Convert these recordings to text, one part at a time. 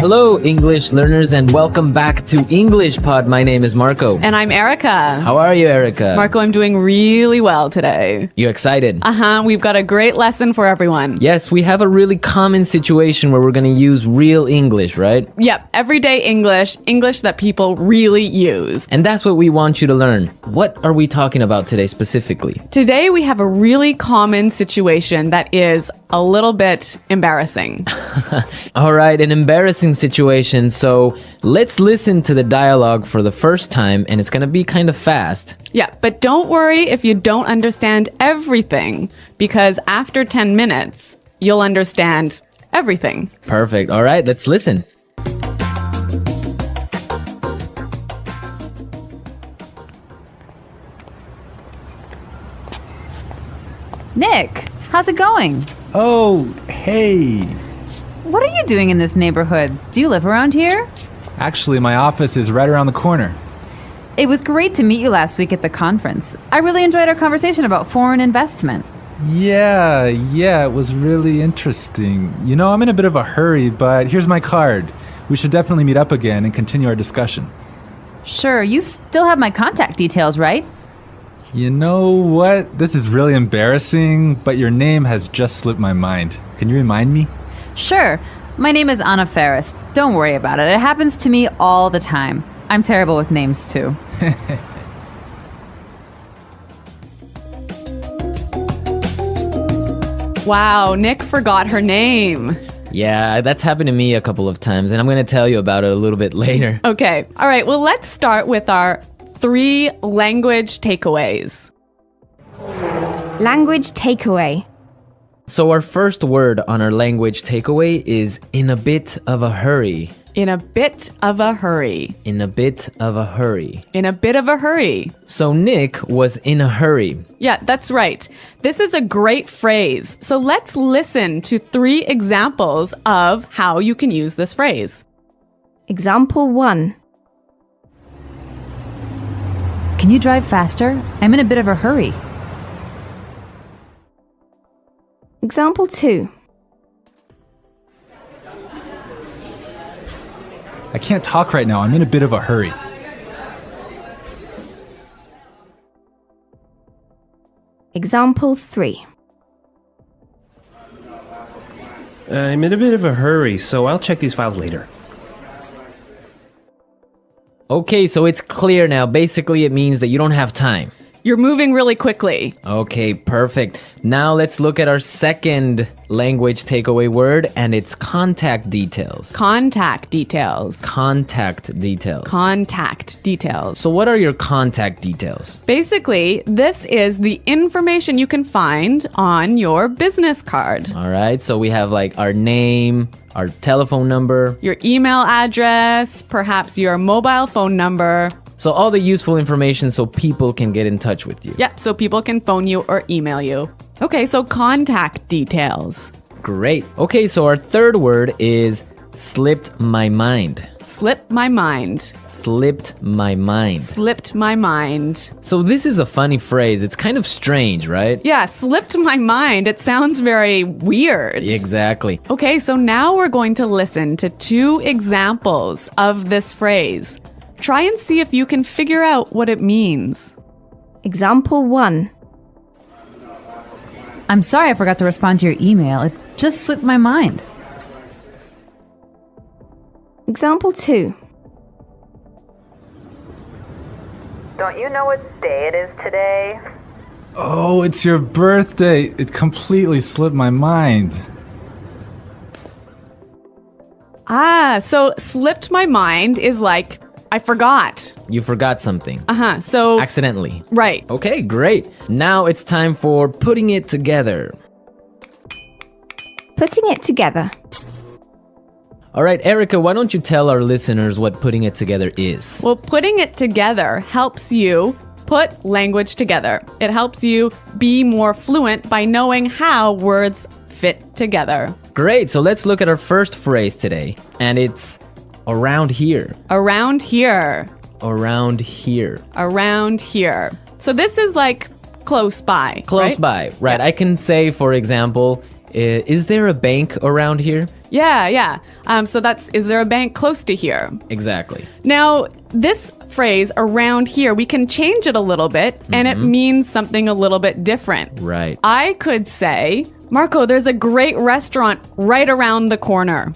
Hello, English learners, and welcome back to English Pod. My name is Marco. And I'm Erica. How are you, Erica? Marco, I'm doing really well today. You excited? We've got a great lesson for everyone. Yes, we have a really common situation where we're going to use real English, right? Yep, everyday English, English that people really use. And that's what we want you to learn. What are we talking about today specifically? Today we have a really common situation that is a little bit embarrassing. All right, an embarrassing situation. So let's listen to the dialogue for the first time, and it's going to be kind of fast. Yeah, but don't worry if you don't understand everything, because after 10 minutes, you'll understand everything. Perfect. All right, let's listen. Nick, how's it going? Oh, hey. What are you doing in this neighborhood? Do you live around here? Actually, my office is right around the corner. It was great to meet you last week at the conference. I really enjoyed our conversation about foreign investment. Yeah, it was really interesting. You know, I'm in a bit of a hurry, but here's my card. We should definitely meet up again and continue our discussion. Sure, you still have my contact details, right? You know what? This is really embarrassing, but your name has just slipped my mind. Can you remind me? Sure. My name is Anna Ferris. Don't worry about it. It happens to me all the time. I'm terrible with names, too. Wow, Nick forgot her name. Yeah, that's happened to me a couple of times, and I'm going to tell you about it a little bit later. Okay, all right, well, let's start with our 3 language takeaways. Language takeaway. So our first word on our language takeaway is in a bit of a hurry. In a bit of a hurry. In a bit of a hurry. In a bit of a hurry. So Nick was in a hurry. Yeah, that's right. This is a great phrase. So let's listen to 3 examples of how you can use this phrase. Example 1. Can you drive faster? I'm in a bit of a hurry. Example 2. I can't talk right now. I'm in a bit of a hurry. Example 3. I'm in a bit of a hurry, so I'll check these files later. Okay, so it's clear now. Basically, it means that you don't have time. You're moving really quickly. Okay, perfect. Now let's look at our second language takeaway word, and it's contact details. Contact details. Contact details. Contact details. So what are your contact details? Basically, this is the information you can find on your business card. All right, so we have like our name, our telephone number. Your email address, perhaps your mobile phone number. So all the useful information so people can get in touch with you. Yep, so people can phone you or email you. Okay, so contact details. Great. Okay, so our third word is slipped my mind. Slipped my mind. Slipped my mind. Slipped my mind. So this is a funny phrase. It's kind of strange, right? Yeah, slipped my mind. It sounds very weird. Exactly. Okay, so now we're going to listen to 2 examples of this phrase. Try and see if you can figure out what it means. Example 1. I'm sorry I forgot to respond to your email. It just slipped my mind. Example 2. Don't you know what day it is today? Oh, it's your birthday. It completely slipped my mind. So slipped my mind is like, I forgot. You forgot something. So, Accidentally. right. Okay, great. Now it's time for putting it together. Putting it together. All right, Erica, why don't you tell our listeners what putting it together is? Well, putting it together helps you put language together. It helps you be more fluent by knowing how words fit together. Great, so let's look at our first phrase today, and it's around here. Around here. Around here. Around here. So this is like close by. Close right? by, right. Yeah. I can say, for example, is there a bank around here? Yeah. So that's, is there a bank close to here? Exactly. Now, this phrase around here, we can change it a little bit and it means something a little bit different. Right. I could say, Marco, there's a great restaurant right around the corner.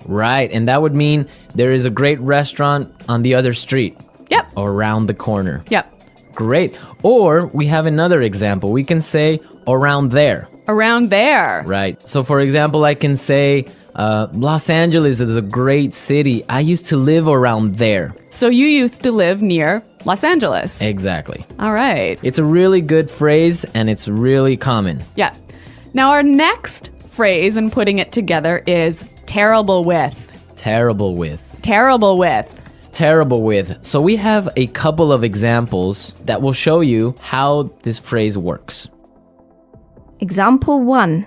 Right. And that would mean there is a great restaurant on the other street. Yep. Or around the corner. Yep. Great. Or we have another example. We can say around there. Around there. Right. So for example, I can say Los Angeles is a great city. I used to live around there. So you used to live near Los Angeles. Exactly. All right. It's a really good phrase and it's really common. Yeah. Now our next phrase in putting it together is terrible with. Terrible with. Terrible with. Terrible with. So we have a couple of examples that will show you how this phrase works. Example 1.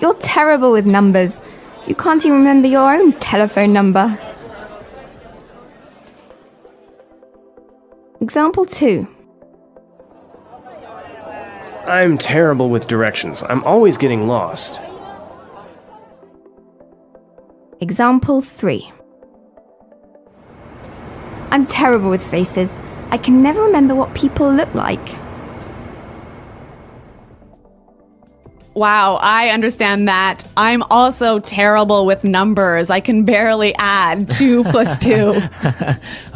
You're terrible with numbers. You can't even remember your own telephone number. Example 2. I'm terrible with directions. I'm always getting lost. Example 3. I'm terrible with faces. I can never remember what people look like. Wow, I understand that. I'm also terrible with numbers. I can barely add 2 plus 2.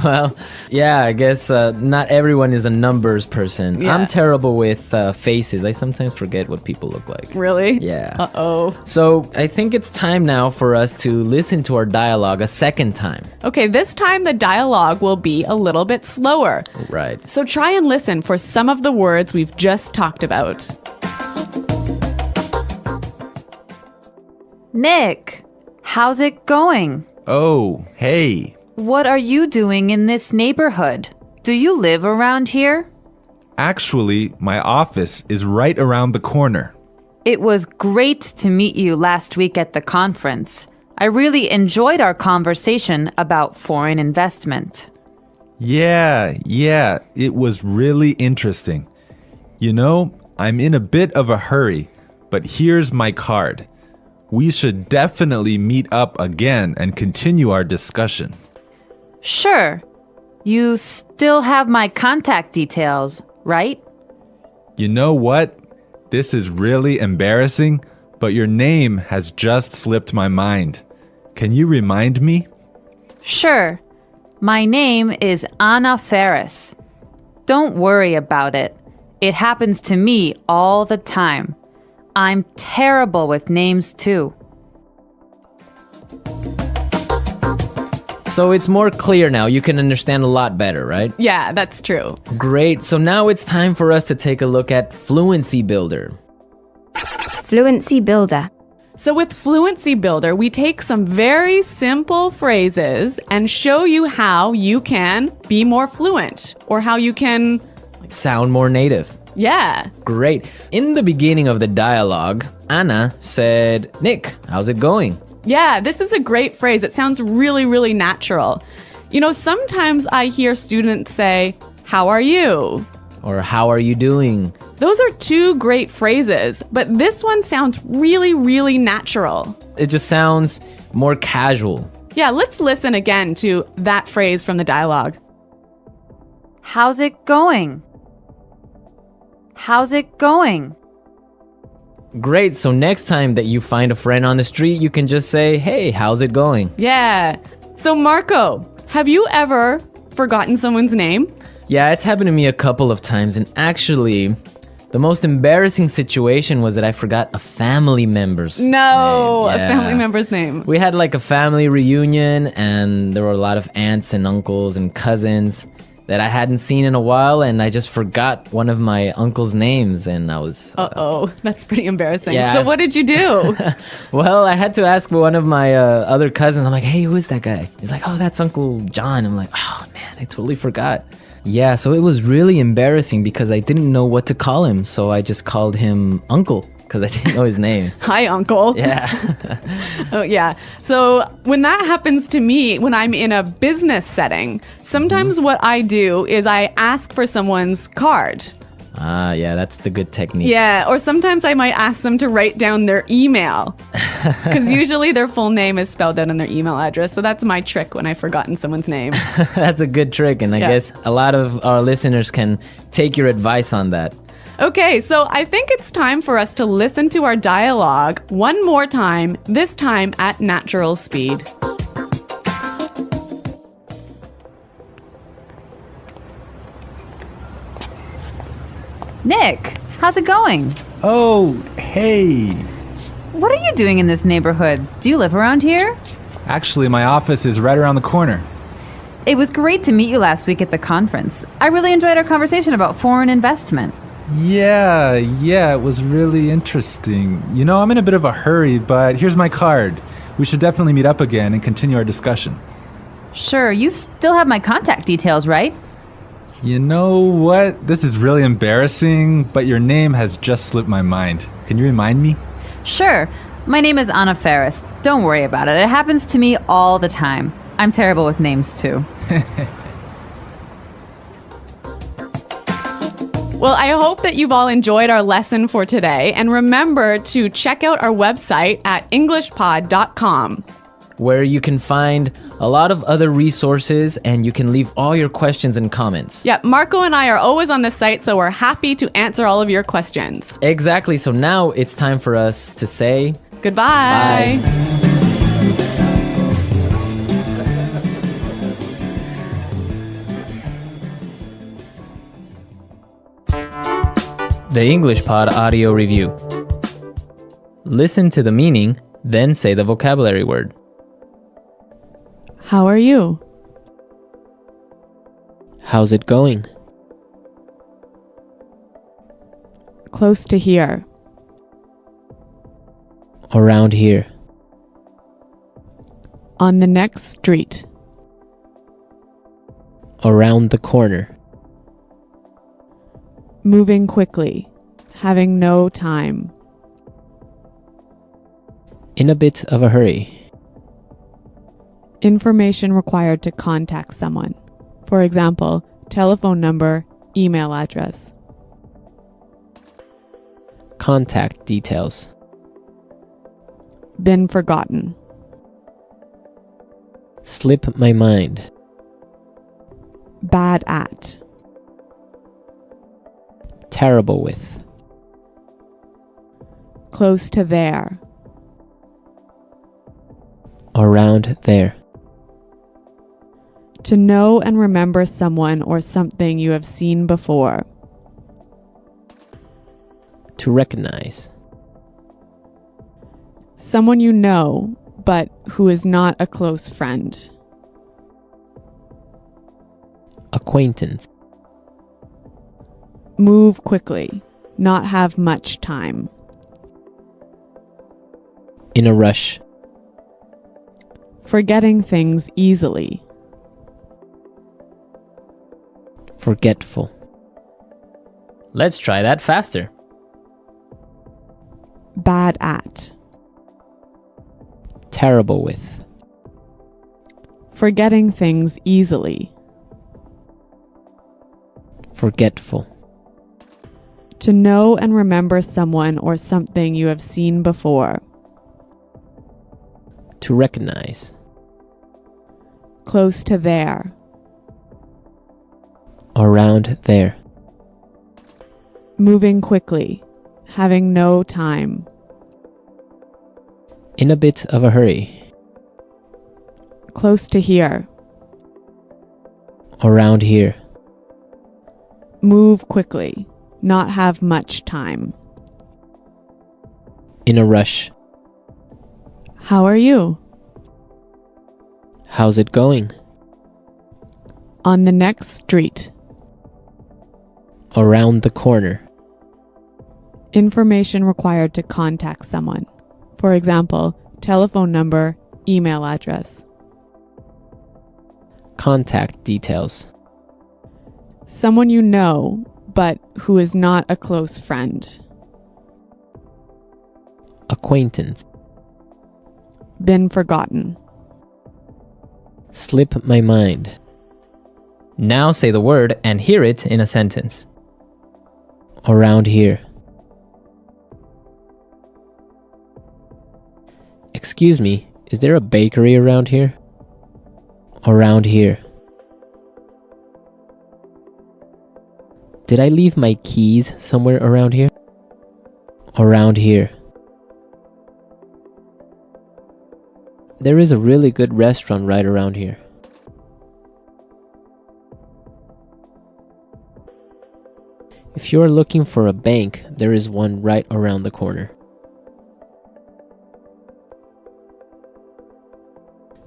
Well, yeah, I guess not everyone is a numbers person. Yeah. I'm terrible with faces. I sometimes forget what people look like. Really? Yeah. Uh-oh. So I think it's time now for us to listen to our dialogue a second time. Okay, this time the dialogue will be a little bit slower. Right. So try and listen for some of the words we've just talked about. Nick, how's it going? Oh, hey. What are you doing in this neighborhood? Do you live around here? Actually, my office is right around the corner. It was great to meet you last week at the conference. I really enjoyed our conversation about foreign investment. Yeah, it was really interesting. You know, I'm in a bit of a hurry, but here's my card. We should definitely meet up again and continue our discussion. Sure. You still have my contact details, right? You know what? This is really embarrassing, but your name has just slipped my mind. Can you remind me? Sure. My name is Anna Ferris. Don't worry about it. It happens to me all the time. I'm terrible with names too. So it's more clear now. You can understand a lot better, right? Yeah, that's true. Great. So now it's time for us to take a look at Fluency Builder. Fluency Builder. So with Fluency Builder, we take some very simple phrases and show you how you can be more fluent or how you can, Sound more native. yeah. Great. In the beginning of the dialogue, Anna said, Nick, how's it going? Yeah, this is a great phrase. It sounds really, really natural. You know, sometimes I hear students say, how are you? Or how are you doing? Those are 2 great phrases, but this one sounds really, really natural. It just sounds more casual. Yeah, let's listen again to that phrase from the dialogue. How's it going? How's it going? Great. So next time that you find a friend on the street, you can just say, hey, how's it going? Yeah. So Marco, have you ever forgotten someone's name? Yeah, it's happened to me a couple of times. And actually, the most embarrassing situation was that I forgot a family member's name. No, a Yeah. family member's name. We had like a family reunion and there were a lot of aunts and uncles and cousins that I hadn't seen in a while, and I just forgot one of my uncle's names, and I was... Uh-oh, that's pretty embarrassing. Yeah, So what did you do? Well, I had to ask one of my other cousins. I'm like, hey, who is that guy? He's like, oh, that's Uncle John. I'm like, oh, man, I totally forgot. Yeah, so it was really embarrassing because I didn't know what to call him, so I just called him Uncle because I didn't know his name. Hi, Uncle. Yeah. Oh, yeah. So when that happens to me, when I'm in a business setting, sometimes what I do is I ask for someone's card. Ah, yeah, that's the good technique. Yeah, or sometimes I might ask them to write down their email. Because usually their full name is spelled out in their email address. So that's my trick when I've forgotten someone's name. That's a good trick, and I Yeah. guess a lot of our listeners can take your advice on that. Okay, so I think it's time for us to listen to our dialogue one more time, this time at natural speed. Nick, how's it going? Oh, hey. What are you doing in this neighborhood? Do you live around here? Actually, my office is right around the corner. It was great to meet you last week at the conference. I really enjoyed our conversation about foreign investment. Yeah, it was really interesting. You know, I'm in a bit of a hurry, but here's my card. We should definitely meet up again and continue our discussion. Sure, you still have my contact details, right? You know what? This is really embarrassing, but your name has just slipped my mind. Can you remind me? Sure. My name is Anna Ferris. Don't worry about it. It happens to me all the time. I'm terrible with names, too. Well, I hope that you've all enjoyed our lesson for today. And remember to check out our website at EnglishPod.com. where you can find a lot of other resources and you can leave all your questions and comments. Yeah, Marco and I are always on the site, so we're happy to answer all of your questions. Exactly. So now it's time for us to say Goodbye. Bye. The English Pod Audio Review. Listen to the meaning, then say the vocabulary word. How are you? How's it going? Close to here. Around here. On the next street. Around the corner. Moving quickly. Having no time. In a bit of a hurry. Information required to contact someone. For example, telephone number, email address. Contact details. Been forgotten. Slip my mind. Bad at. Terrible with. Close to there. Around there. To know and remember someone or something you have seen before. To recognize. Someone you know, but who is not a close friend. Acquaintance. Move quickly. Not have much time. In a rush. Forgetting things easily. Forgetful. Let's try that faster. Bad at. Terrible with. Forgetting things easily. Forgetful. To know and remember someone or something you have seen before. To recognize. Close to there. Around there. Moving quickly. Having no time. In a bit of a hurry. Close to here. Around here. Move quickly. Not have much time. In a rush. How are you? How's it going? On the next street. Around the corner. Information required to contact someone. For example, telephone number, email address. Contact details. Someone you know, but who is not a close friend. Acquaintance. Been forgotten. Slip my mind. Now say the word and hear it in a sentence. Around here. Excuse me, is there a bakery around here? Around here. Did I leave my keys somewhere around here? Around here. There is a really good restaurant right around here. If you are looking for a bank, there is one right around the corner.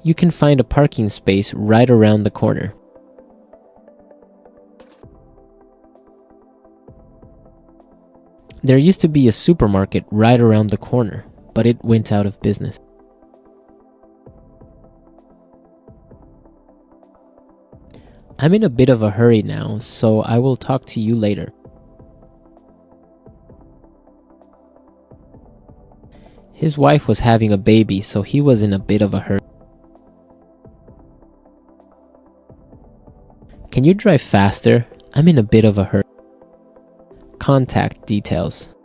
You can find a parking space right around the corner. There used to be a supermarket right around the corner, but it went out of business. I'm in a bit of a hurry now, so I will talk to you later. His wife was having a baby, so he was in a bit of a hurry. Can you drive faster? I'm in a bit of a hurry. Contact details.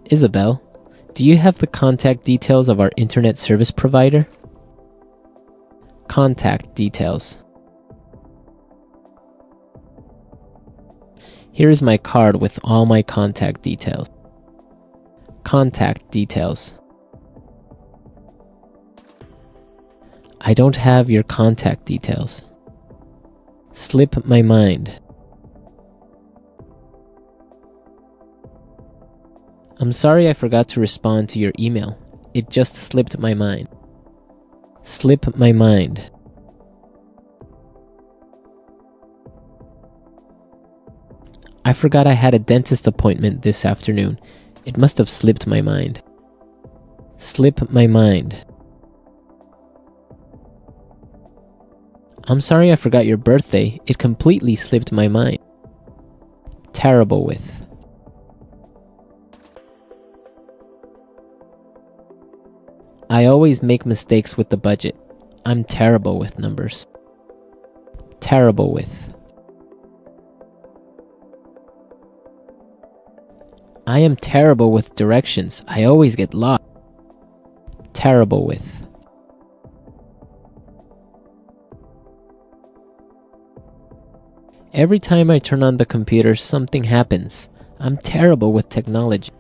Isabel, do you have the contact details of our internet service provider? Contact details. Here is my card with all my contact details. Contact details. I don't have your contact details. Slip my mind. I'm sorry I forgot to respond to your email. It just slipped my mind. Slip my mind. I forgot I had a dentist appointment this afternoon. It must have slipped my mind. Slip my mind. I'm sorry I forgot your birthday. It completely slipped my mind. Terrible with. I always make mistakes with the budget. I'm terrible with numbers. Terrible with. I am terrible with directions. I always get lost. Terrible with. Every time I turn on the computer, something happens. I'm terrible with technology.